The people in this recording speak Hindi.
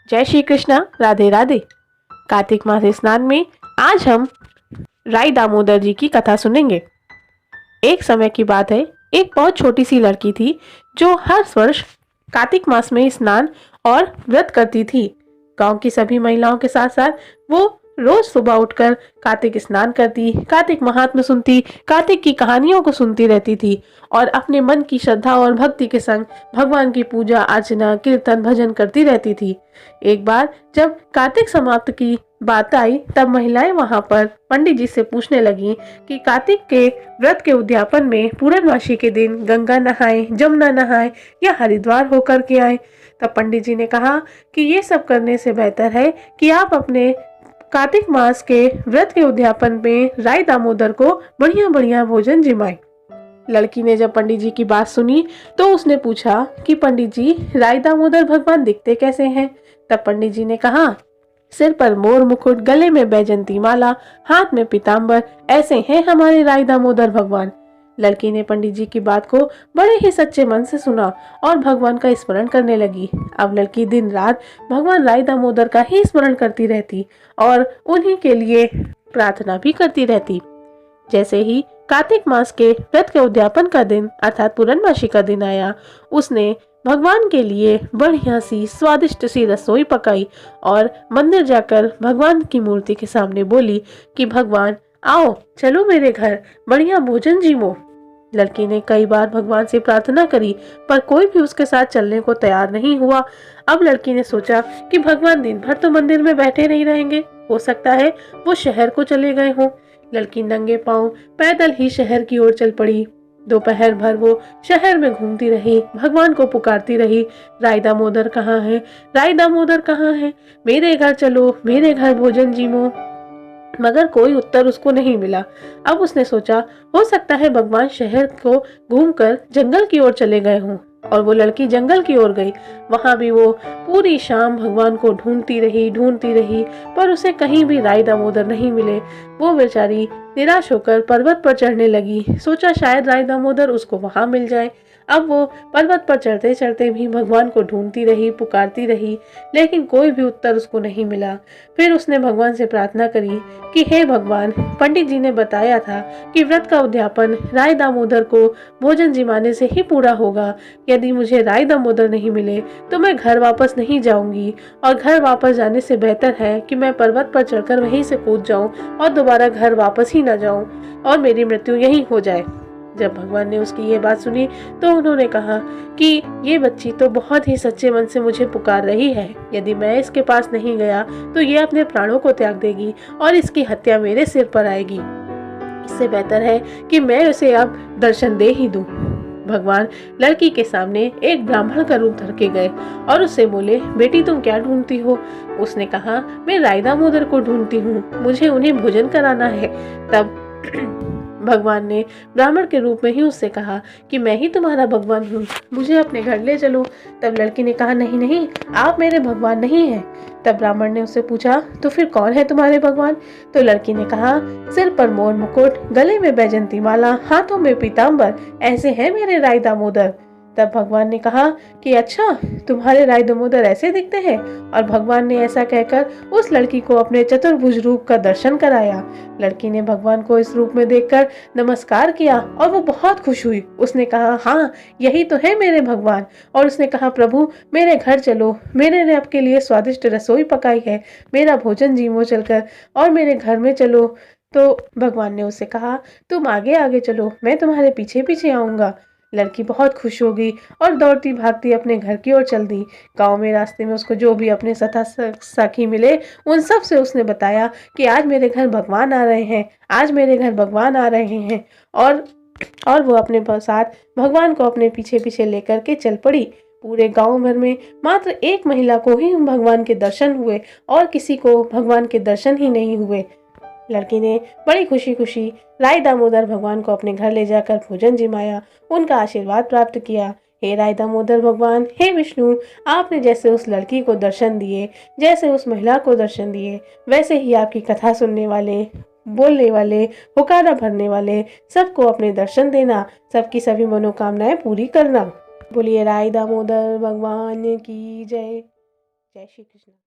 जय श्री कृष्णा, राधे राधे। कार्तिक मास स्नान में आज हम राई दामोदर जी की कथा सुनेंगे। एक समय की बात है, एक बहुत छोटी सी लड़की थी जो हर वर्ष कार्तिक मास में स्नान और व्रत करती थी। गांव की सभी महिलाओं के साथ साथ वो रोज सुबह उठकर कार्तिक स्नान करती, कार्तिक महात्म्य सुनती, कार्तिक की कहानियों को सुनती रहती थी और अपने मन की श्रद्धा और भक्ति के संग भगवान की पूजा अर्चना कीर्तन भजन करती रहती थी। एक बार जब कार्तिक समाप्त की बात आई तब महिलाएं वहां पर पंडित जी से पूछने लगी कि कार्तिक के व्रत के उद्यापन में पूर्णमासी के दिन गंगा नहाए, जमुना नहाए या हरिद्वार होकर के आए। तब पंडित जी ने कहा कि ये सब करने से बेहतर है कि आप अपने कार्तिक मास के व्रत के उद्यापन में राई दामोदर को बढ़िया बढ़िया भोजन जिमाए। लड़की ने जब पंडित जी की बात सुनी तो उसने पूछा कि पंडित जी, राई दामोदर भगवान दिखते कैसे हैं? तब पंडित जी ने कहा, सिर पर मोर मुकुट, गले में बैजंती माला, हाथ में पीताम्बर, ऐसे हैं हमारे राई दामोदर भगवान। लड़की ने पंडित जी की बात को बड़े ही सच्चे मन से सुना और भगवान का स्मरण करने लगी। अब लड़की दिन रात भगवान राई दामोदर का ही स्मरण करती रहती और उन्हीं के लिए प्रार्थना भी करती रहती। जैसे ही कार्तिक मास के व्रत के उद्यापन का दिन अर्थात पूर्णमासी का दिन आया, उसने भगवान के लिए बढ़िया सी स्वादिष्ट सी रसोई पकाई और मंदिर जाकर भगवान की मूर्ति के सामने बोली कि भगवान आओ, चलो मेरे घर, बढ़िया भोजन जीमो। लड़की ने कई बार भगवान से प्रार्थना करी पर कोई भी उसके साथ चलने को तैयार नहीं हुआ। अब लड़की ने सोचा कि भगवान दिन भर तो मंदिर में बैठे नहीं रहेंगे, हो सकता है वो शहर को चले गए हों। लड़की नंगे पांव पैदल ही शहर की ओर चल पड़ी। दोपहर भर वो शहर में घूमती रही, भगवान को पुकारती रही, राई दामोदर कहाँ है, राई दामोदर कहाँ है, मेरे घर चलो, मेरे घर भोजन जीमो। मगर कोई उत्तर उसको नहीं मिला। अब उसने सोचा हो सकता है भगवान शहर को घूमकर जंगल की ओर चले गए हों और वो लड़की जंगल की ओर गई। वहां भी वो पूरी शाम भगवान को ढूंढती रही पर उसे कहीं भी राई दामोदर नहीं मिले। वो बेचारी निराश होकर पर्वत पर चढ़ने लगी। सोचा शायद राई दामोदर उसको वहां मिल जाए। अब वो पर्वत पर चढ़ते चढ़ते भी भगवान को ढूंढती रही, पुकारती रही, लेकिन कोई भी उत्तर उसको नहीं मिला। फिर उसने भगवान से प्रार्थना करी कि हे भगवान, पंडित जी ने बताया था कि व्रत का उद्यापन राई दामोदर को भोजन जिमाने से ही पूरा होगा। यदि मुझे राई दामोदर नहीं मिले तो मैं घर वापस नहीं जाऊंगी और घर वापस जाने से बेहतर है कि मैं पर्वत पर चढ़कर वहीं से कूद जाऊं और दोबारा घर वापस ही न जाऊं और मेरी मृत्यु यहीं हो जाए। जब भगवान ने उसकी ये बात सुनी तो उन्होंने कहा कि ये बच्ची तो बहुत ही सच्चे मन से मुझे पुकार रही है। यदि मैं इसके पास नहीं गया तो ये अपने प्राणों को त्याग देगी और इसकी हत्या मेरे सिर पर आएगी। इससे बेहतर है कि मैं उसे अब दर्शन दे ही दूं। भगवान लड़की के सामने एक ब्राह्मण का रूप धर के गए और उससे बोले, बेटी तुम क्या ढूंढती हो? उसने कहा, मैं राई दामोदर को ढूंढती हूँ, मुझे उन्हें भोजन कराना है। तब भगवान ने ब्राह्मण के रूप में ही उससे कहा कि मैं ही तुम्हारा भगवान हूँ, मुझे अपने घर ले चलो। तब लड़की ने कहा, नहीं नहीं, आप मेरे भगवान नहीं हैं। तब ब्राह्मण ने उससे पूछा, तो फिर कौन है तुम्हारे भगवान? तो लड़की ने कहा, सिर पर मोर मुकुट, गले में बैजंती माला, हाथों में पीताम्बर, ऐसे हैं मेरे राई दामोदर। तब भगवान ने कहा कि अच्छा, तुम्हारे राई दामोदर ऐसे दिखते हैं? और भगवान ने ऐसा कहकर उस लड़की को अपने चतुर्भुज रूप का दर्शन कराया। लड़की ने भगवान को इस रूप में देखकर नमस्कार किया और वो बहुत खुश हुई। उसने कहा, हाँ, यही तो है मेरे भगवान। और उसने कहा, प्रभु मेरे घर चलो, मैंने ने आपके लिए स्वादिष्ट रसोई पकाई है, मेरा भोजन जीमो चलकर और मेरे घर में चलो। तो भगवान ने उससे कहा, तुम आगे आगे चलो, मैं तुम्हारे पीछे पीछे आऊंगा। लड़की बहुत खुश हो गई और दौड़ती भागती अपने घर की ओर चल दी। गांव में रास्ते में उसको जो भी अपने सखा साखी मिले उन सब से उसने बताया कि आज मेरे घर भगवान आ रहे हैं, आज मेरे घर भगवान आ रहे हैं। और वो अपने साथ भगवान को अपने पीछे पीछे लेकर के चल पड़ी। पूरे गांव भर में मात्र एक महिला को ही भगवान के दर्शन हुए और किसी को भगवान के दर्शन ही नहीं हुए। लड़की ने बड़ी खुशी खुशी राई दामोदर भगवान को अपने घर ले जाकर भोजन जिमाया, उनका आशीर्वाद प्राप्त किया। हे राई दामोदर भगवान, हे विष्णु, आपने जैसे उस लड़की को दर्शन दिए, जैसे उस महिला को दर्शन दिए, वैसे ही आपकी कथा सुनने वाले, बोलने वाले, हुक्कारा भरने वाले सबको अपने दर्शन देना, सबकी सभी मनोकामनाएं पूरी करना। बोलिए राई दामोदर भगवान की जय। जय श्री कृष्ण।